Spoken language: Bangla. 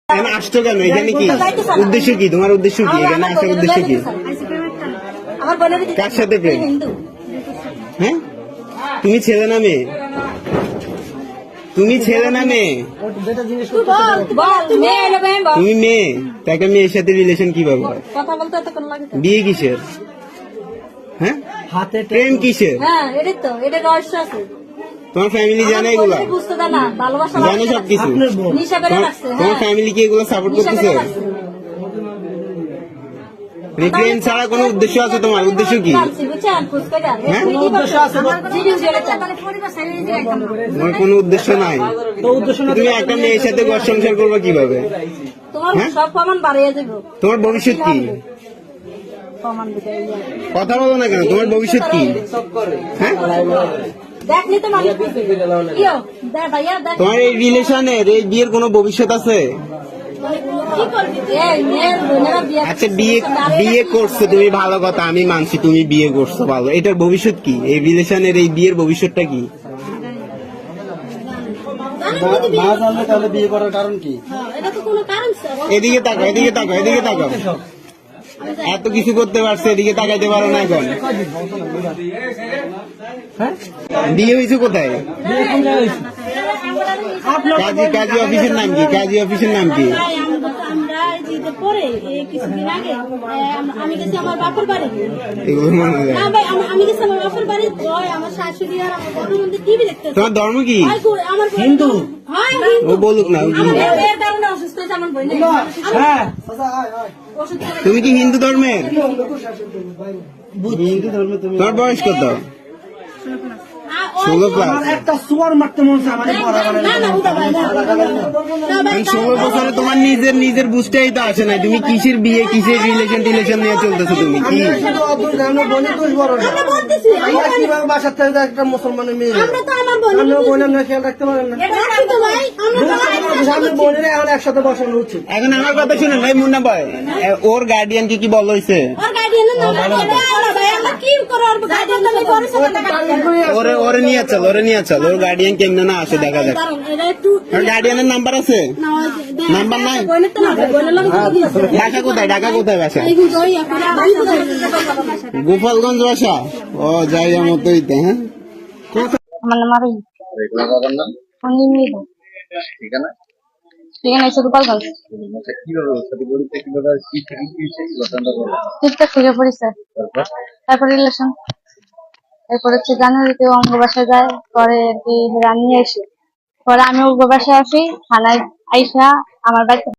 এখানে আসছো কেন? এখানে কি উদ্দেশ্য কি? তোমার উদ্দেশ্য কি? এখানে আসার উদ্দেশ্য কি? কার সাথে প্রেম? হ্যাঁ, তুমি ছেলে না মেয়ে? তুমি ছেলে না মেয়ে? তুমি মেয়ে, তাকে মেয়ের সাথে রিলেশন কিভাবে? বিয়ে কিসের? হ্যাঁ, প্রেম কিসের? তোমার ফ্যামিলি জানে এগুলো? জানে সবকিছু? তোমার ফ্যামিলি কি এগুলো সাপোর্ট করতেছে? প্রেম ছাড়া কোনো উদ্দেশ্য আছে তোমার? উদ্দেশ্য কি? তোমার কোনো উদ্দেশ্য নাই। তুমি একটা মেয়ের সাথে ঘর সংসার করবে কিভাবে? তোমার ভবিষ্যৎ কি? কথা বলো না কেন? তোমার ভবিষ্যৎ কি? হ্যাঁ, তোমার এই রিলেশনের এই বিয়ের কোনো ভবিষ্যৎ আছে? আচ্ছা, বিয়ে করছো তুমি, ভালো কথা, আমি মানছি তুমি বিয়ে করছো, ভালো। এটার ভবিষ্যৎ কি? এই রিলেশনের এই বিয়ের ভবিষ্যৎটা কি? তাহলে বিয়ে করার কারণ কি? এদিকে তাকাও, এদিকে তাকাও, এদিকে তাকাও। এত কিছু করতে পারছে, এদিকে তাকাইতে পারো না এখন? বিয়ে হয়েছে কোথায়? কাজী অফিসের নাম কি? কাজী অফিসের নাম কি? তোমার ধর্ম কি? হিন্দু। ও বলুক না। তুমি কি হিন্দু ধর্মের? তোমার বয়স কত? 16 প্লাস। একটা সুয়ার মারতে মন চায় আমাদের 16 বছরে তোমার নিজের বুঝতেই তো আসে নাই। তুমি কিসের বিয়ে, কিসের রিলেশন নিয়ে চলতেছো? তুমি কি বাসার থেকে একটা মুসলমানের মেয়ে খেয়াল রাখতে পারেন না? বোনের এখন একসাথে বসানো উচিত। এখন আমার কথা শুনেন ভাই, মুন্না ভাই, ওর গার্ডিয়ানকে কি বলা হয়েছে? ওরে নিয়ে চল, ওর গার্ডিয়ান কেমন না আসে দেখা যাক। ওর গার্ডিয়ানের নাম্বার আছে? নাম্বার নাই? ঢাকা কোথায় বাসা? গোপালগঞ্জ বাসা। ও যাই আমার তো হইতে। হ্যাঁ, আমার নাম আরোহী। থেকে পরিচয়, তারপর রিলেশন, এরপর হচ্ছে জানুয়ারিতে অঙ্গ বাসায় যায়, পরে রানিয়ে এসে পরে আমি অঙ্গ বাসায় আসি, থানায় আইসা আমার বাড়িতে